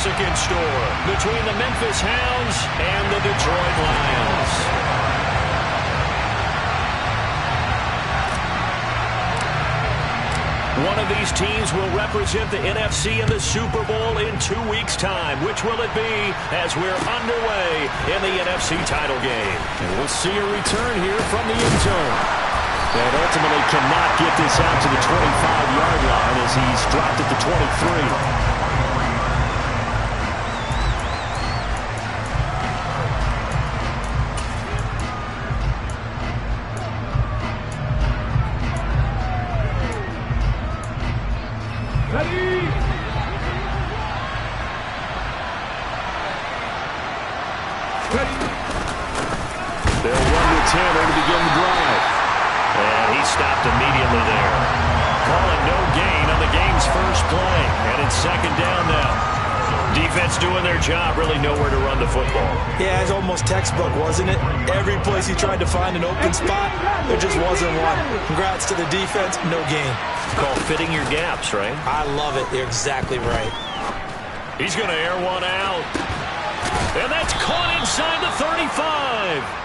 Mexican store between the Memphis Hounds and the Detroit Lions. One of these teams will represent the NFC in the Super Bowl in 2 weeks' time. Which will it be as we're underway in the NFC title game? And we'll see a return here from the end zone. And ultimately cannot get this out to the 25-yard line as he's dropped at the 23. They'll run with Taylor to begin the drive. And he stopped immediately there. Calling no gain on the game's first play. And it's second down now. Defense doing their job, really nowhere to run the football. Yeah, it's almost textbook, wasn't it? Every place he tried to find an open spot, there just wasn't one. Congrats to the defense, no gain. Call fitting your gaps, right? I love it. You're exactly right. He's going to air one out. And that's caught inside the 35.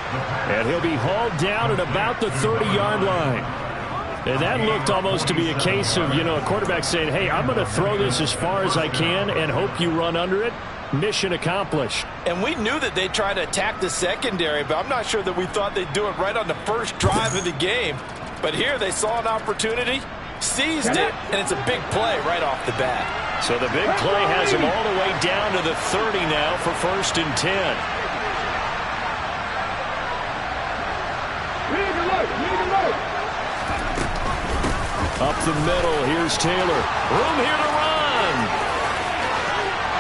And he'll be hauled down at about the 30-yard line. And that looked almost to be a case of, a quarterback saying, hey, I'm going to throw this as far as I can and hope you run under it. Mission accomplished. And we knew that they'd try to attack the secondary, but I'm not sure that we thought they'd do it right on the first drive of the game. But here they saw an opportunity, seized it, and it's a big play right off the bat. So the big play has him all the way down to the 30 now for 1st and 10. Up the middle, here's Taylor. Room here to run.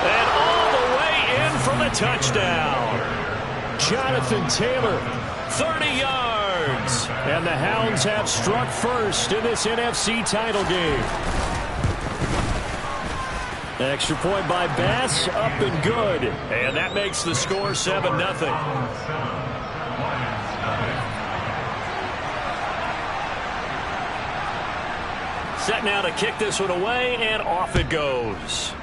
And all the way in for the touchdown. Jonathan Taylor. 30 yards. And the Hounds have struck first in this NFC title game. Extra point by Bass, up and good. And that makes the score 7-0. Set now to kick this one away, and off it goes.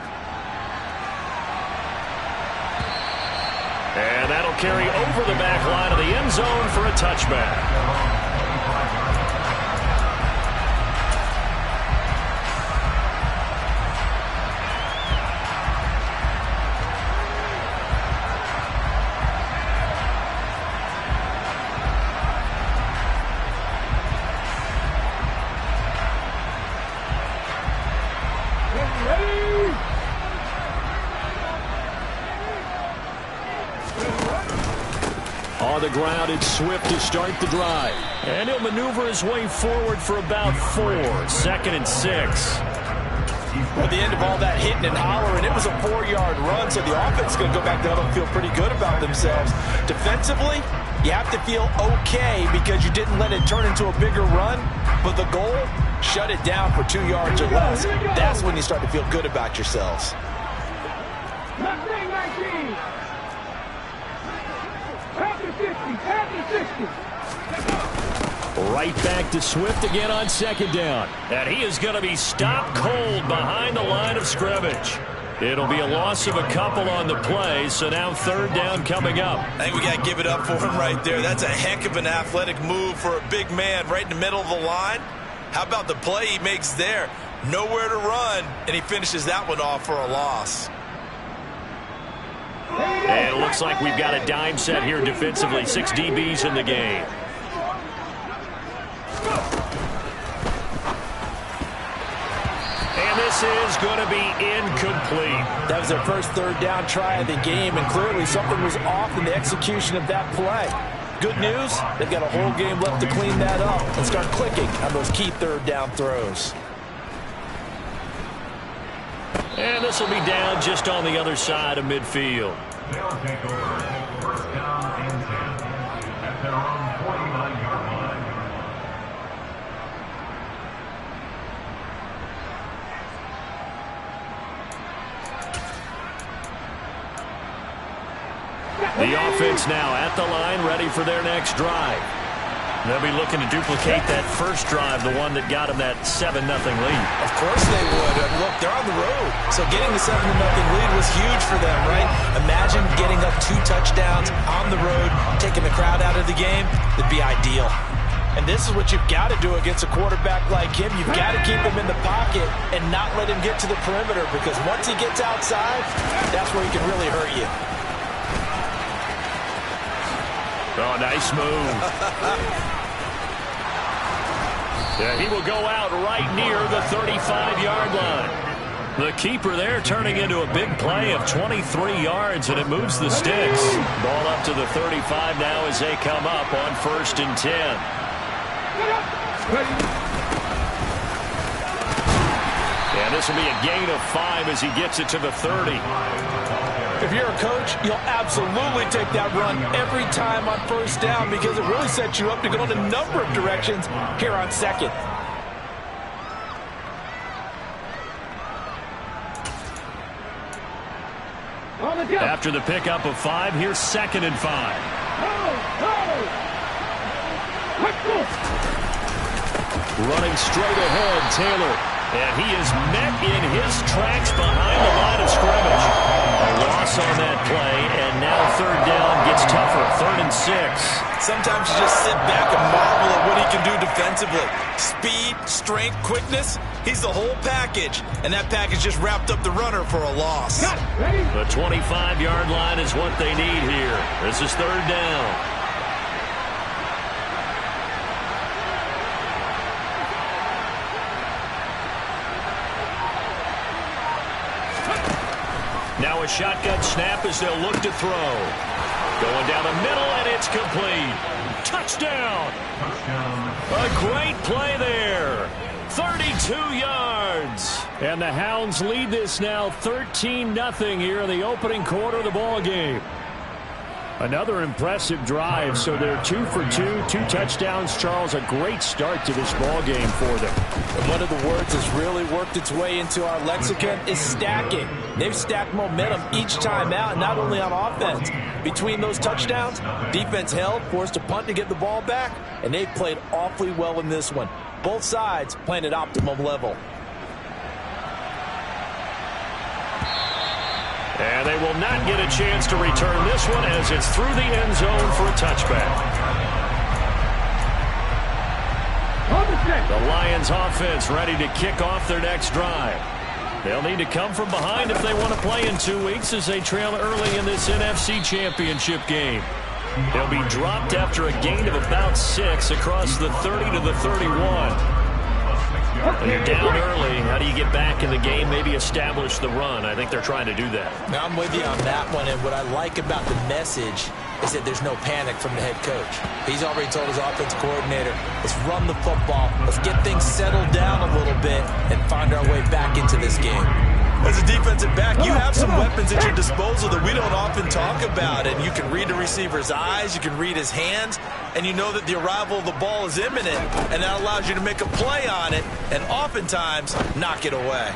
And that'll carry over the back line of the end zone for a touchback. On the ground, it's Swift to start the drive. And he'll maneuver his way forward for about 4. 2nd and 6. At the end of all that hitting and hollering, it was a 4-yard run, so the offense is going to go back down and feel pretty good about themselves. Defensively, you have to feel okay because you didn't let it turn into a bigger run, but the goal, shut it down for 2 yards or less. That's when you start to feel good about yourselves. 19. Right back to Swift again on 2nd down. And he is going to be stopped cold behind the line of scrimmage. It'll be a loss of a couple on the play, so now 3rd down coming up. I think we got to give it up for him right there. That's a heck of an athletic move for a big man right in the middle of the line. How about the play he makes there? Nowhere to run, and he finishes that one off for a loss. And it looks like we've got a dime set here defensively. 6 DBs in the game. And this is going to be incomplete. That was their first 3rd down try of the game, and clearly something was off in the execution of that play. Good news, they've got a whole game left to clean that up and start clicking on those key 3rd down throws. And this will be down just on the other side of midfield. They'll take over 1st down and 10 at their own 49-yard line. The offense now at the line, ready for their next drive. They'll be looking to duplicate that first drive, the one that got them that 7-0 lead. Of course they would. Look, they're on the road, so getting the 7-0 lead was huge for for them, right? Imagine getting up 2 touchdowns on the road, taking the crowd out of the game. That'd be ideal. And this is what you've got to do against a quarterback like him. You've got to keep him in the pocket and not let him get to the perimeter, because once he gets outside, that's where he can really hurt you. Oh, nice move. Yeah, he will go out right near the 35-yard line. The keeper there turning into a big play of 23 yards, and it moves the sticks. Ball up to the 35 now as they come up on 1st and 10. And this will be a gain of 5 as he gets it to the 30. If you're a coach, you'll absolutely take that run every time on 1st down, because it really sets you up to go in a number of directions here on 2nd. After the pickup of 5, here's 2nd and 5. Running straight ahead, Taylor. And he is met in his tracks behind the line of scrimmage. A loss on that play, and now 3rd down gets tougher. 3rd and 6. Sometimes you just sit back and marvel at what he can do defensively. Speed, strength, quickness. He's the whole package, and that package just wrapped up the runner for a loss. The 25-yard line is what they need here. This is 3rd down. Now a shotgun snap as they'll look to throw. Going down the middle, and it's complete. Touchdown! A great play there. 32 yards. And the Hounds lead this now 13-0 here in the opening quarter of the ball game. Another impressive drive, so they're 2 for 2, 2 touchdowns. Charles, a great start to this ball game for them. And one of the words that's really worked its way into our lexicon is stacking. They've stacked momentum each time out, not only on offense. Between those touchdowns, defense held, forced a punt to get the ball back, and they've played awfully well in this one. Both sides playing at optimum level. And they will not get a chance to return this one as it's through the end zone for a touchback. The Lions offense ready to kick off their next drive. They'll need to come from behind if they want to play in 2 weeks as they trail early in this NFC Championship game. They'll be dropped after a gain of about 6 across the 30 to the 31. When you're down early, how do you get back in the game, maybe establish the run? I think they're trying to do that. Now, I'm with you on that one, and what I like about the message is that there's no panic from the head coach. He's already told his offensive coordinator, let's run the football, let's get things settled down a little bit, and find our way back into this game. As a defensive back, you have some weapons at your disposal that we don't often talk about, and you can read the receiver's eyes, you can read his hands, and you know that the arrival of the ball is imminent, and that allows you to make a play on it, and oftentimes knock it away.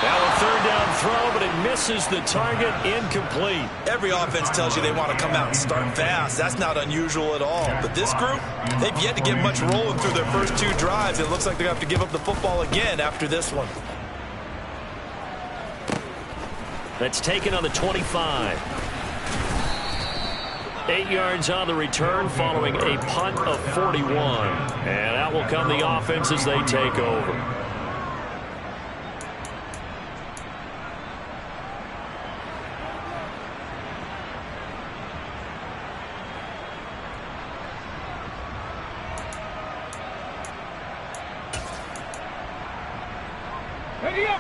Now a 3rd down throw, but it misses the target, incomplete. Every offense tells you they want to come out and start fast. That's not unusual at all. But this group, they've yet to get much rolling through their first 2 drives. It looks like they're going to have to give up the football again after this one. That's taken on the 25. 8 yards on the return following a punt of 41. And out will come the offense as they take over.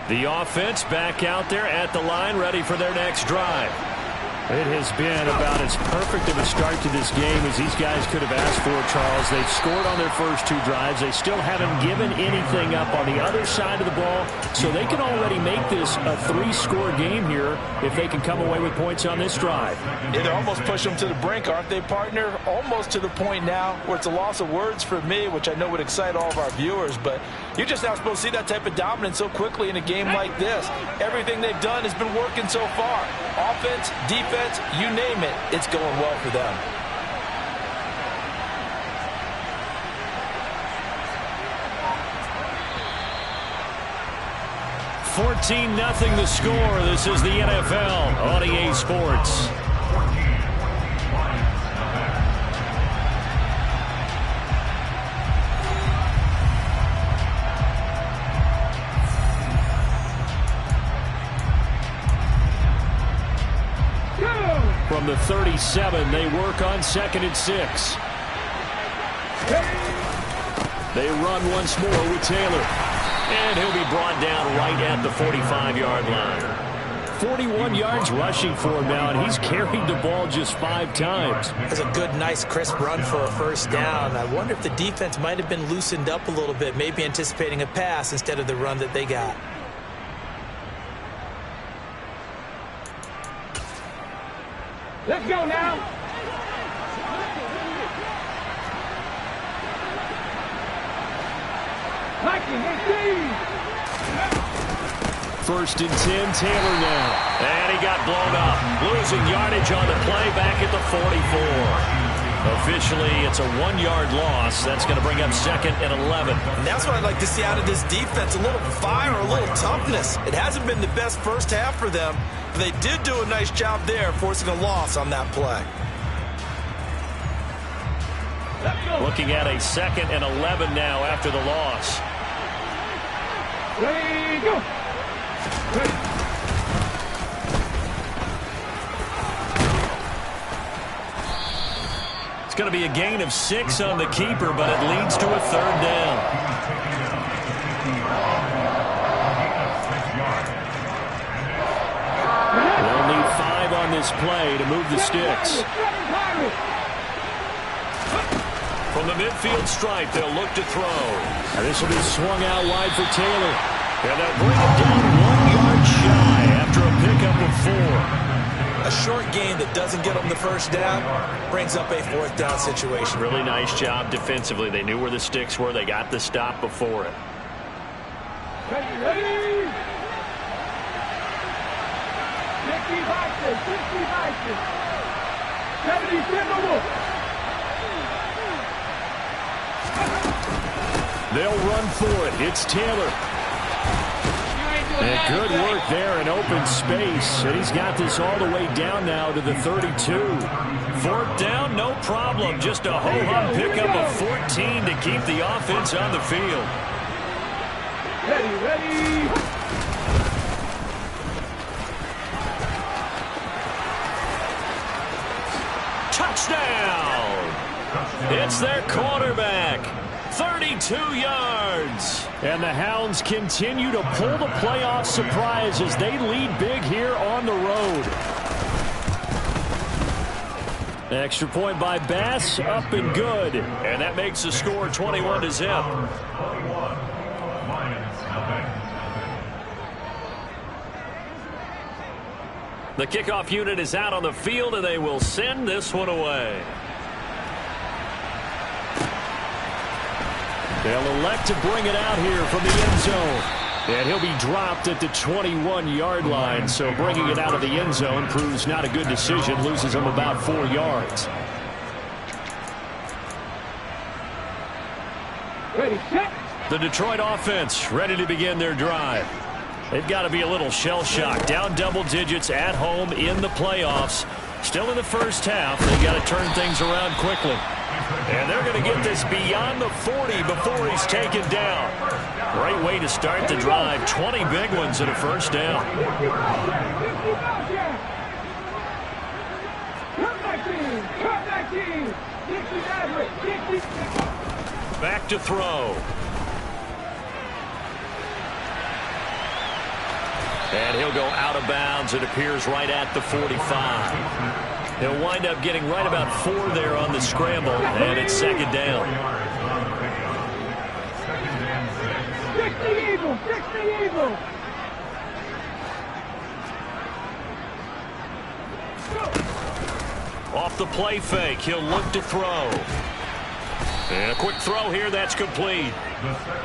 The offense back out there at the line, ready for their next drive. It has been about as perfect of a start to this game as these guys could have asked for, Charles. They've scored on their first 2 drives. They still haven't given anything up on the other side of the ball, so they can already make this a 3-score game here if they can come away with points on this drive. Yeah, they're almost pushing them to the brink, aren't they, partner? Almost to the point now where it's a loss of words for me, which I know would excite all of our viewers, but you're just not supposed to see that type of dominance so quickly in a game like this. Everything they've done has been working so far. Offense, defense, you name it, it's going well for them. 14-0 the score. This is the NFL on EA Sports. From the 37, they work on 2nd and 6. They run once more with Taylor. And he'll be brought down right at the 45-yard line. 41 yards rushing for him now, and he's carried the ball just 5 times. That's a good, nice, crisp run for a first down. I wonder if the defense might have been loosened up a little bit, maybe anticipating a pass instead of the run that they got. Let's go now. First and 10, Taylor now. And he got blown up. Losing yardage on the play back at the 44. Officially, it's a 1-yard loss. That's going to bring up 2nd and 11. And that's what I'd like to see out of this defense, a little fire, a little toughness. It hasn't been the best first half for them, but they did do a nice job there, forcing a loss on that play. Looking at a 2nd and 11 now after the loss. Ready, go. Ready. It's going to be a gain of 6 on the keeper, but it leads to a 3rd down. They'll need 5 on this play to move the sticks. From the midfield stripe, they'll look to throw. And this will be swung out wide for Taylor. And they'll bring it down 1 yard shy after a pickup of 4. A short gain that doesn't get them the first down brings up a 4th down situation. Really nice job defensively. They knew where the sticks were. They got the stop before it. Ready, ready. 60 boxes, 70 more. They'll run for it. It's Taylor. And good work there in open space. And he's got this all the way down now to the 32. 4th down, no problem. Just a ho-hum pickup of 14 to keep the offense on the field. Ready, ready. Touchdown! It's their quarterback. 32 yards. And the Hounds continue to pull the playoff surprise as they lead big here on the road. Extra point by Bass, up and good. And that makes the score 21-0. The kickoff unit is out on the field, and they will send this one away. They'll elect to bring it out here from the end zone. And he'll be dropped at the 21-yard line, so bringing it out of the end zone proves not a good decision, loses him about 4 yards. Ready, set. The Detroit offense ready to begin their drive. They've got to be a little shell-shocked, down double digits at home in the playoffs. Still in the first half, they've got to turn things around quickly. And they're going to get this beyond the 40 before he's taken down. Great way to start the drive. 20 big ones and a first down. Back to throw. And he'll go out of bounds. It appears right at the 45. He'll wind up getting right about 4 there on the scramble, and it's 2nd down. 60 Eagles, 60 Eagles. Off the play fake, he'll look to throw. And a quick throw here, that's complete.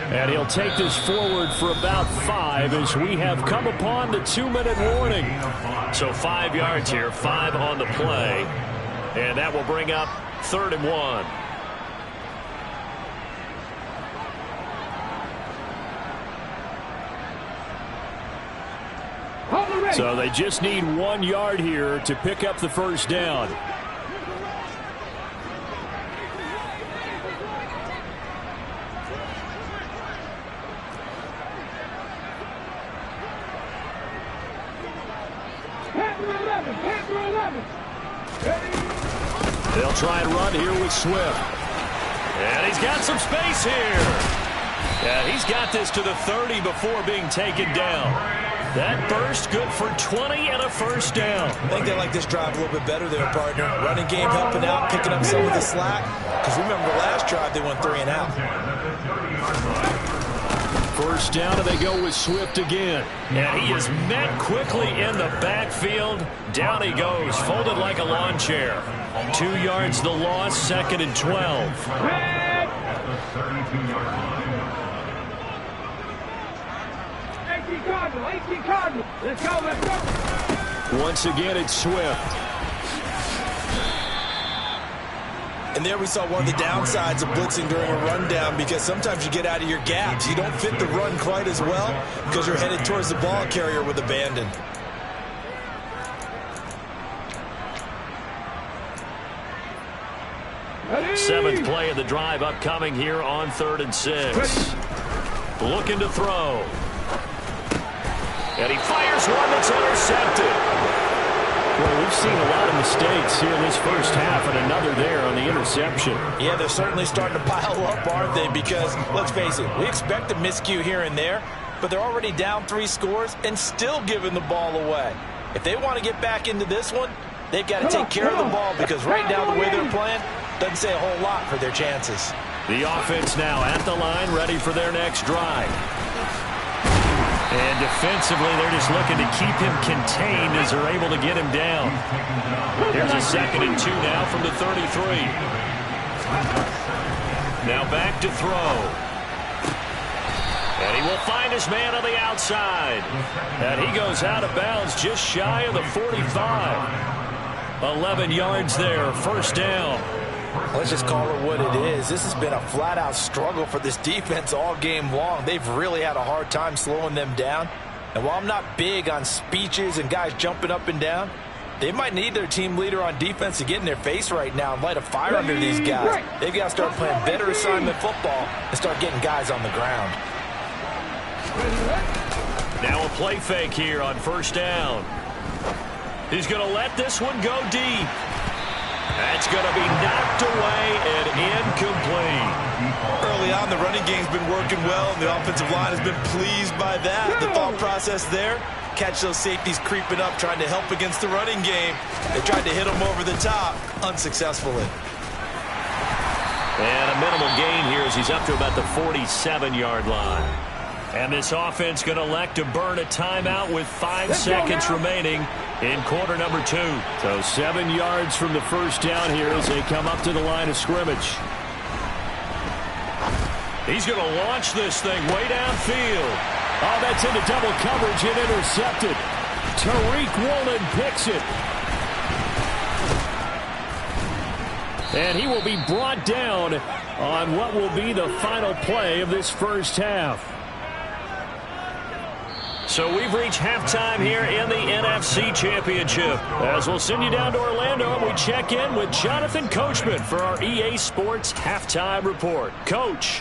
And he'll take this forward for about 5 as we have come upon the 2-minute warning. So 5 yards here, 5 on the play. And that will bring up 3rd and 1. So they just need 1 yard here to pick up the first down. They'll try and run here with Swift. And he's got some space here. Yeah, he's got this to the 30 before being taken down. That burst good for 20 and a first down. I think they like this drive a little bit better there, partner. Running game helping out, picking up some of the slack. Because remember the last drive, they went 3 and out. First down, and they go with Swift again. And he is met quickly in the backfield. Down he goes, folded like a lawn chair. 2 yards the loss, 2nd and 12. Let's go. Once again, it's Swift. And there we saw one of the downsides of blitzing during a rundown, because sometimes you get out of your gaps. You don't fit the run quite as well because you're headed towards the ball carrier with abandon. Seventh play of the drive upcoming here on 3rd and 6. Looking to throw. And he fires one that's intercepted. Well, we've seen a lot of mistakes here in this first half, and another there on the interception. Yeah, they're certainly starting to pile up, aren't they? Because, let's face it, we expect a miscue here and there, but they're already down 3 scores and still giving the ball away. If they want to get back into this one, they've got to take care of the ball, because right now the way they're playing doesn't say a whole lot for their chances. The offense now at the line, ready for their next drive. And defensively, they're just looking to keep him contained as they're able to get him down. Here's a 2nd and 2 now from the 33. Now back to throw. And he will find his man on the outside. And he goes out of bounds just shy of the 45. 11 yards there, first down. Let's just call it what it is. This has been a flat-out struggle for this defense all game long. They've really had a hard time slowing them down. And while I'm not big on speeches and guys jumping up and down, they might need their team leader on defense to get in their face right now and light a fire under these guys. They've got to start playing better assignment football and start getting guys on the ground. Now a play fake here on first down. He's going to let this one go deep. That's going to be knocked away and incomplete. Early on, the running game's been working well, and the offensive line has been pleased by that. The thought process there, catch those safeties creeping up, trying to help against the running game. They tried to hit them over the top, unsuccessfully. And a minimal gain here as he's up to about the 47-yard line. And this offense going to elect to burn a timeout with 5 seconds remaining in quarter number 2. So 7 yards from the first down here as they come up to the line of scrimmage. He's going to launch this thing way downfield. Oh, that's into double coverage and intercepted. Tariq Woolen picks it. And he will be brought down on what will be the final play of this first half. So we've reached halftime here in the NFC Championship. As we'll send you down to Orlando, and we check in with Jonathan Coachman for our EA Sports Halftime Report. Coach.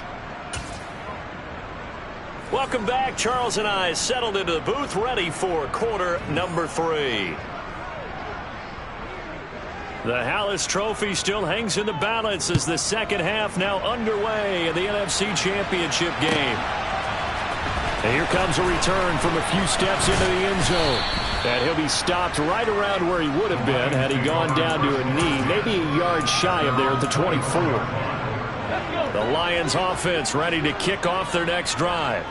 Welcome back. Charles and I settled into the booth, ready for quarter number 3. The Hallis Trophy still hangs in the balance as the second half now underway in the NFC Championship game. And here comes a return from a few steps into the end zone. And he'll be stopped right around where he would have been had he gone down to a knee, maybe a yard shy of there at the 24. The Lions offense ready to kick off their next drive.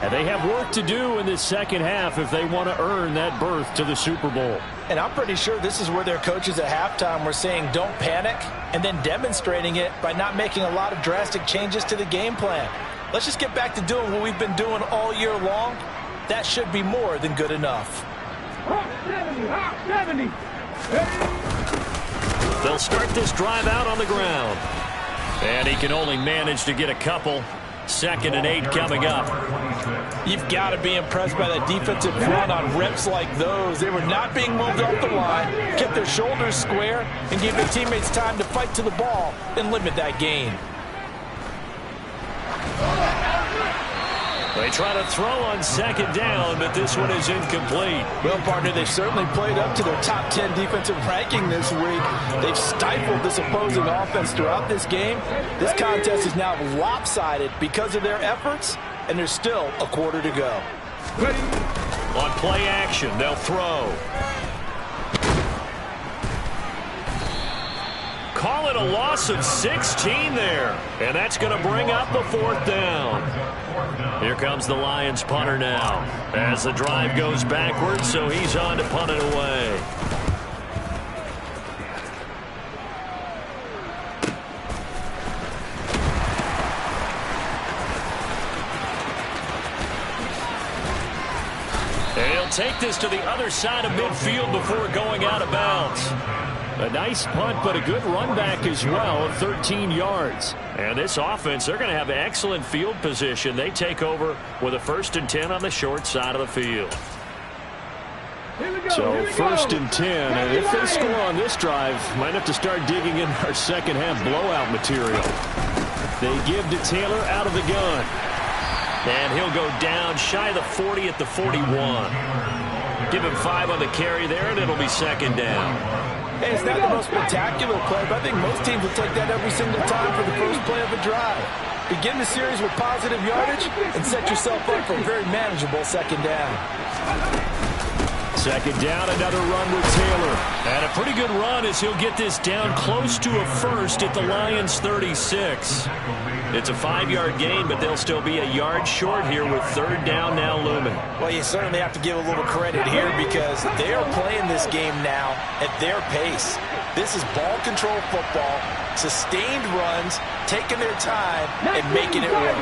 And they have work to do in this second half if they want to earn that berth to the Super Bowl. And I'm pretty sure this is where their coaches at halftime were saying don't panic, and then demonstrating it by not making a lot of drastic changes to the game plan. Let's just get back to doing what we've been doing all year long. That should be more than good enough. 70. They'll start this drive out on the ground. And he can only manage to get a couple. 2nd and 8 coming up. You've got to be impressed by that defensive front on reps like those. They were not being moved off the line, kept their shoulders square, and gave their teammates time to fight to the ball and limit that gain. They try to throw on 2nd down, but this one is incomplete. Well, partner, they've certainly played up to their top 10 defensive ranking this week. They've stifled this opposing offense throughout this game. This contest is now lopsided because of their efforts, and there's still a quarter to go. On play action, they'll throw. Call it a loss of 16 there, and that's going to bring up the 4th down. Here comes the Lions punter now as the drive goes backwards, so he's on to punt it away. And he'll take this to the other side of midfield before going out of bounds. A nice punt, but a good run back as well, 13 yards. And this offense, they're going to have excellent field position. They take over with a 1st and 10 on the short side of the field. So 1st and 10, and if they score on this drive, might have to start digging in our second half blowout material. They give to Taylor out of the gun. And he'll go down shy of the 40 at the 41. Give him 5 on the carry there, and it'll be 2nd down. Hey, it's not the most spectacular play, but I think most teams will take that every single time for the first play of a drive. Begin the series with positive yardage and set yourself up for a very manageable 2nd down. 2nd down, another run with Taylor. And a pretty good run as he'll get this down close to a 1st at the Lions' 36. It's a 5-yard gain, but they'll still be a yard short here with 3rd down now looming. Well, you certainly have to give a little credit here because they are playing this game now at their pace. This is ball control football, sustained runs, taking their time, and making it work.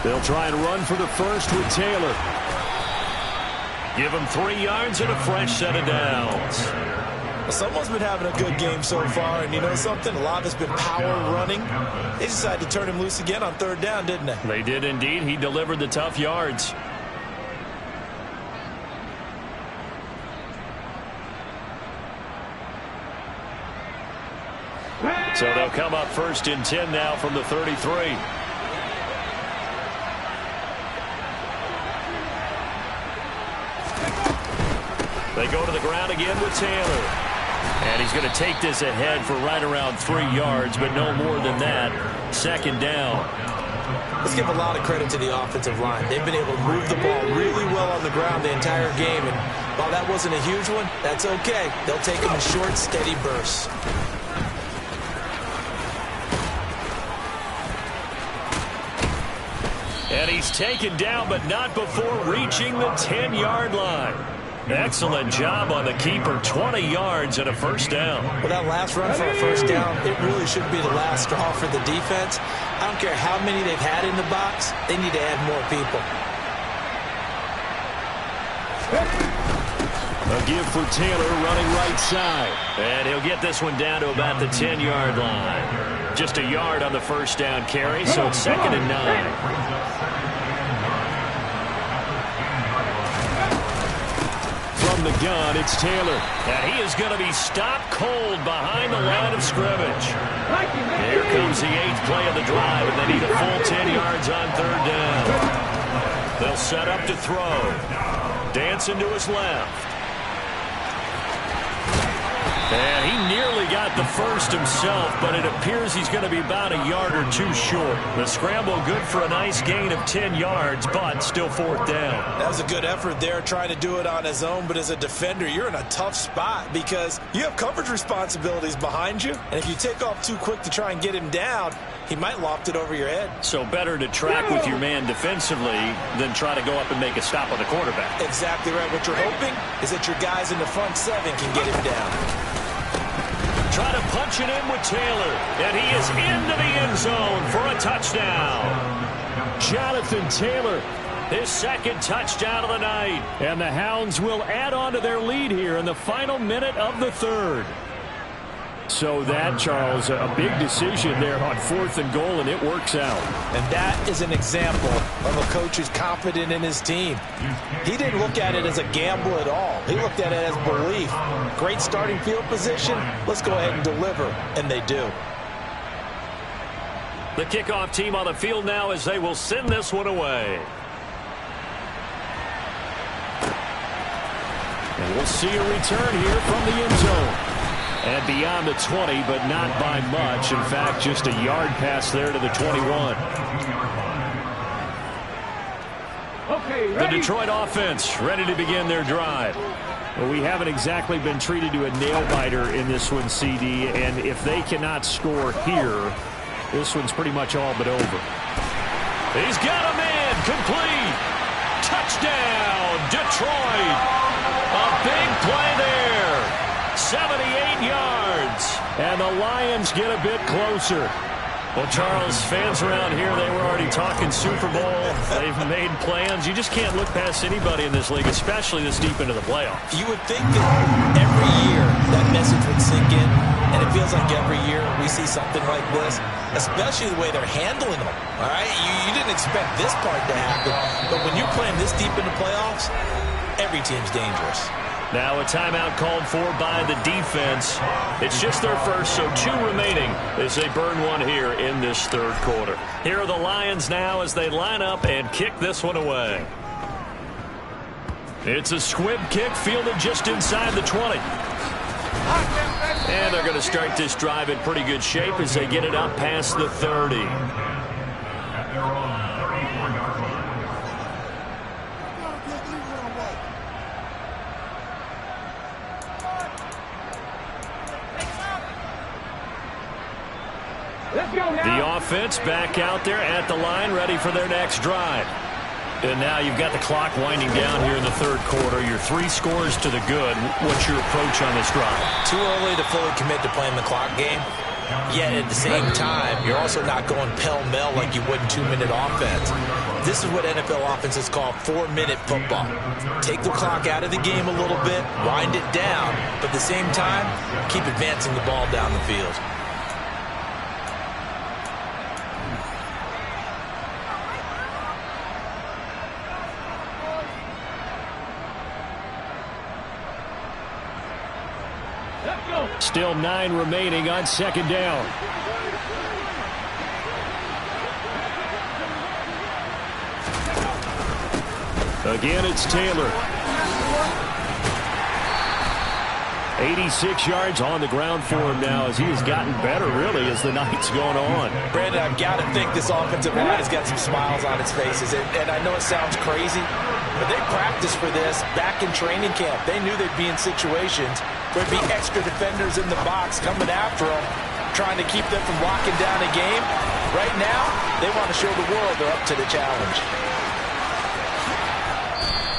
They'll try and run for the 1st with Taylor. Give him 3 yards and a fresh set of downs. Well, someone's been having a good game so far, and you know something? A lot has been power running. They decided to turn him loose again on 3rd down, didn't they? They did indeed. He delivered the tough yards. So they'll come up 1st and 10 now from the 33. They go to the ground again with Taylor. And he's going to take this ahead for right around 3 yards, but no more than that. 2nd down. Let's give a lot of credit to the offensive line. They've been able to move the ball really well on the ground the entire game. And while that wasn't a huge one, that's okay. They'll take them in short, steady bursts. And he's taken down, but not before reaching the 10-yard line. Excellent job on the keeper. 20 yards and a 1st down. Well, that last run for a 1st down, it really should be the last straw for the defense. I don't care how many they've had in the box. They need to add more people. A give for Taylor running right side. And he'll get this one down to about the 10-yard line. Just a yard on the 1st down carry, so it's 2nd and 9. From the gun, it's Taylor. And he is going to be stopped cold behind the line of scrimmage. Here comes the 8th play of the drive, and they need a full 10 yards on 3rd down. They'll set up to throw. Dancing to his left. And he nearly got the 1st himself, but it appears he's going to be about a yard or 2 short. The scramble good for a nice gain of 10 yards, but still 4th down. That was a good effort there, trying to do it on his own, but as a defender, you're in a tough spot because you have coverage responsibilities behind you, and if you take off too quick to try and get him down, he might loft it over your head. So better to track with your man defensively than try to go up and make a stop on the quarterback. Exactly right. What you're hoping is that your guys in the front 7 can get him down. Try to punch it in with Taylor, and he is into the end zone for a touchdown. Jonathan Taylor, his 2nd touchdown of the night. And the Hounds will add on to their lead here in the final minute of the 3rd. So that, Charles, a big decision there on 4th and goal, and it works out. And that is an example of a coach who's confident in his team. He didn't look at it as a gamble at all. He looked at it as belief. Great starting field position. Let's go ahead and deliver. And they do. The kickoff team on the field now as they will send this one away. And we'll see a return here from the end zone. And beyond the 20, but not by much. In fact, just a yard pass there to the 21. Okay, The Detroit offense ready to begin their drive. Well, we haven't exactly been treated to a nail-biter in this one, CD. And if they cannot score here, this one's pretty much all but over. He's got a man complete. Touchdown, Detroit. A big play there. 78 yards. And the Lions get a bit closer. Well, Charles, fans around here, they were already talking Super Bowl. They've made plans. You just can't look past anybody in this league, especially this deep into the playoffs. You would think that every year that message would sink in, and it feels like every year we see something like this, especially the way they're handling them. All right? You didn't expect this part to happen, but when you're playing this deep into playoffs, every team's dangerous. Now a timeout called for by the defense. It's just their first, so 2 remaining as they burn one here in this third quarter. Here are the Lions now as they line up and kick this one away. It's a squib kick fielded just inside the 20. And they're going to start this drive in pretty good shape as they get it up past the 30. At their own 34-yard line. Let's go now. The offense back out there at the line, ready for their next drive. And now you've got the clock winding down here in the third quarter. Your 3 scores to the good. What's your approach on this drive? Too early to fully commit to playing the clock game. Yet at the same time, you're also not going pell-mell like you would in 2-minute offense. This is what NFL offenses call 4-minute football. Take the clock out of the game a little bit, wind it down, but at the same time, keep advancing the ball down the field. Still 9 remaining on second down. Again, it's Taylor. 86 yards on the ground for him now as he has gotten better, really, as the night's going on. Brandon, I've got to think this offensive line has got some smiles on its faces. And I know it sounds crazy, but they practiced for this back in training camp. They knew they'd be in situations where there'd be extra defenders in the box coming after them, trying to keep them from locking down a game. Right now, they want to show the world they're up to the challenge.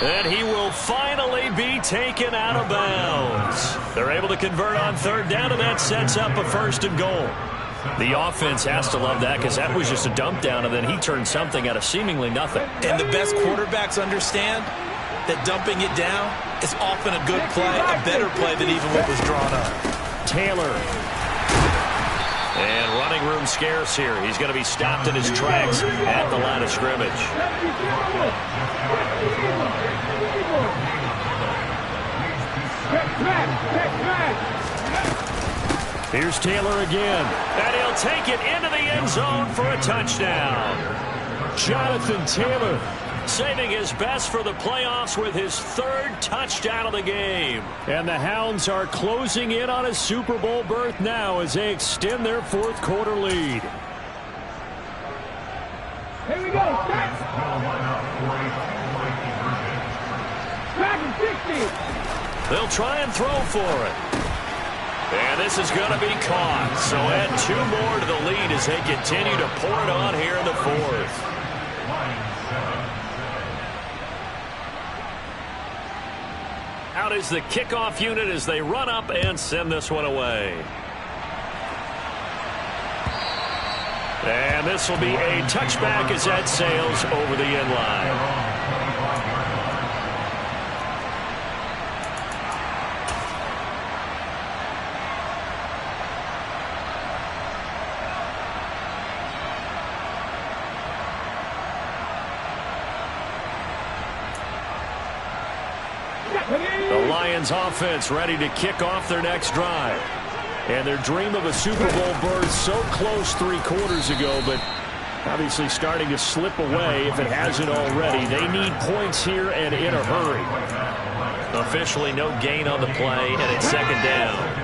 And he will finally be taken out of bounds. They're able to convert on third down, and that sets up a 1st and goal. The offense has to love that because that was just a dump down, and then he turned something out of seemingly nothing. And the best quarterbacks understand that dumping it down is often a good play, a better play than even what was drawn up. Taylor. And running room scarce here. He's going to be stopped in his tracks at the line of scrimmage. Here's Taylor again. And he'll take it into the end zone for a touchdown. Jonathan Taylor saving his best for the playoffs with his 3rd touchdown of the game. And the Hounds are closing in on a Super Bowl berth now as they extend their 4th quarter lead. Here we go. They'll try and throw for it. And this is going to be caught. So add 2 more to the lead as they continue to pour it on here in the 4th. Out is the kickoff unit as they run up and send this one away. And this will be a touchback as that sails over the end line. The Lions offense ready to kick off their next drive. And their dream of a Super Bowl berth so close 3 quarters ago, but obviously starting to slip away if it hasn't already. They need points here and in a hurry. Officially no gain on the play, and it's second down.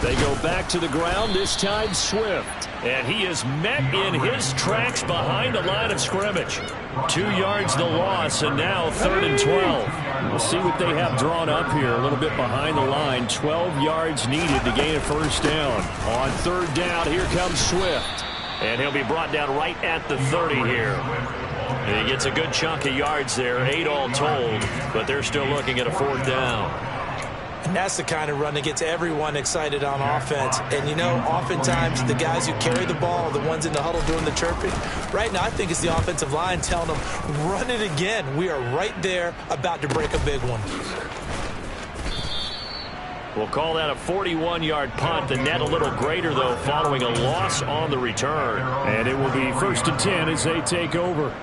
They go back to the ground, this time Swift. And he is met in his tracks behind the line of scrimmage. 2 yards the loss, and now 3rd and 12. We'll see what they have drawn up here. A little bit behind the line. 12 yards needed to gain a first down. On 3rd down, here comes Swift. And he'll be brought down right at the 30 here. And he gets a good chunk of yards there, 8 all told, but they're still looking at a 4th down. And that's the kind of run that gets everyone excited on offense. And, you know, oftentimes the guys who carry the ball are the ones in the huddle doing the chirping. Right now, I think it's the offensive line telling them, run it again. We are right there about to break a big one. We'll call that a 41-yard punt. The net a little greater, though, following a loss on the return. And it will be 1st and 10 as they take over.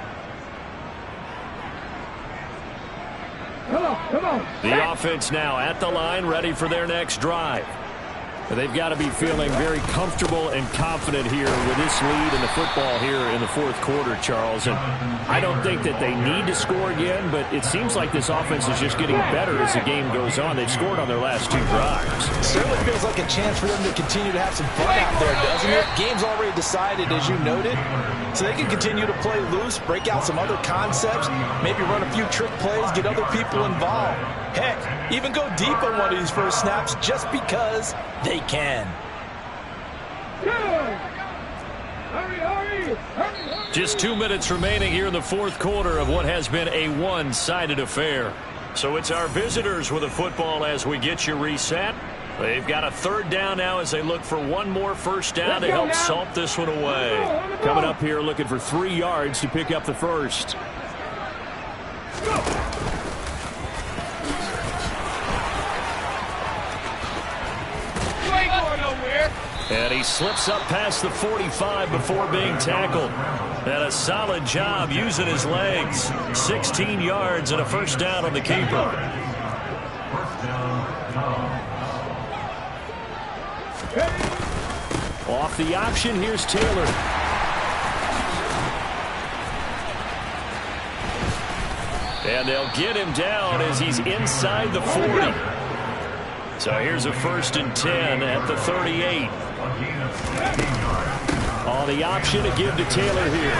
Come on. The offense now at the line, ready for their next drive. They've got to be feeling very comfortable and confident here with this lead in the football here in the 4th quarter, Charles. And I don't think that they need to score again, but it seems like this offense is just getting better as the game goes on. They've scored on their last 2 drives. Certainly feels like a chance for them to continue to have some fun out there, doesn't it? Game's already decided, as you noted. So they can continue to play loose, break out some other concepts, maybe run a few trick plays, get other people involved. Heck, even go deep on one of these first snaps just because they can. Hurry. Just 2 minutes remaining here in the 4th quarter of what has been a one-sided affair. So it's our visitors with the football as we get you reset. They've got a 3rd down now as they look for one more first down to help salt this one away. Coming up here looking for 3 yards to pick up the first. And he slips up past the 45 before being tackled. And a solid job using his legs. 16 yards and a first down on the keeper. Off the option, here's Taylor. And they'll get him down as he's inside the 40. So here's a 1st and 10 at the 38. On the option to give to Taylor here.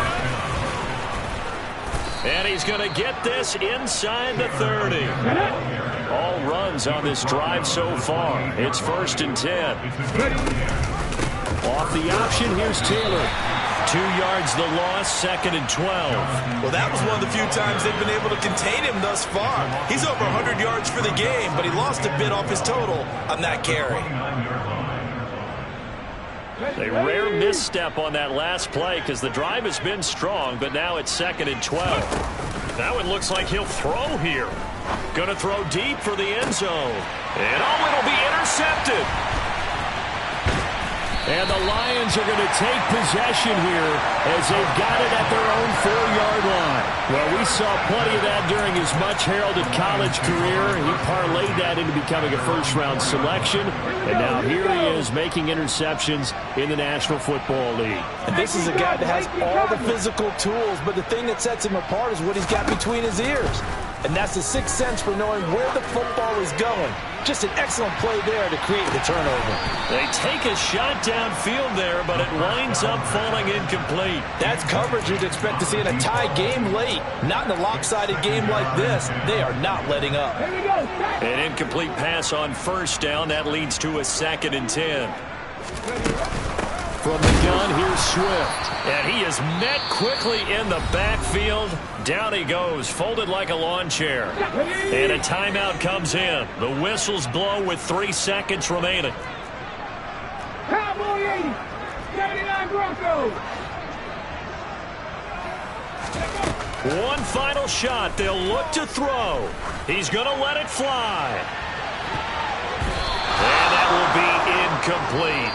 And he's going to get this inside the 30. All runs on this drive so far. It's 1st and 10. Off the option, here's Taylor. 2 yards the loss, 2nd and 12. Well, that was one of the few times they've been able to contain him thus far. He's over 100 yards for the game, but he lost a bit off his total on that carry. A rare misstep on that last play because the drive has been strong, but now it's 2nd and 12. Now it looks like he'll throw here. Going to throw deep for the end zone. And it'll be intercepted. And the Lions are going to take possession here as they've got it at their own 4-yard line. Well, we saw plenty of that during his much-heralded college career. He parlayed that into becoming a first-round selection. And now here he is making interceptions in the National Football League. And this is a guy that has all the physical tools, but the thing that sets him apart is what he's got between his ears. And that's the sixth sense for knowing where the football is going. Just an excellent play there to create the turnover. They take a shot downfield there, but it winds up falling incomplete. That's coverage you'd expect to see in a tie game late. Not in a lopsided game like this. They are not letting up. An incomplete pass on 1st down. That leads to a 2nd and 10. From the gun, here's Swift. And he is met quickly in the backfield. Down he goes, folded like a lawn chair. And a timeout comes in. The whistles blow with 3 seconds remaining. Cowboy 80, 79 Broncos. One final shot. They'll look to throw. He's going to let it fly. And that will be incomplete,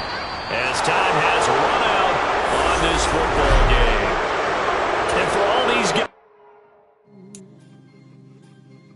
as time has run out on this football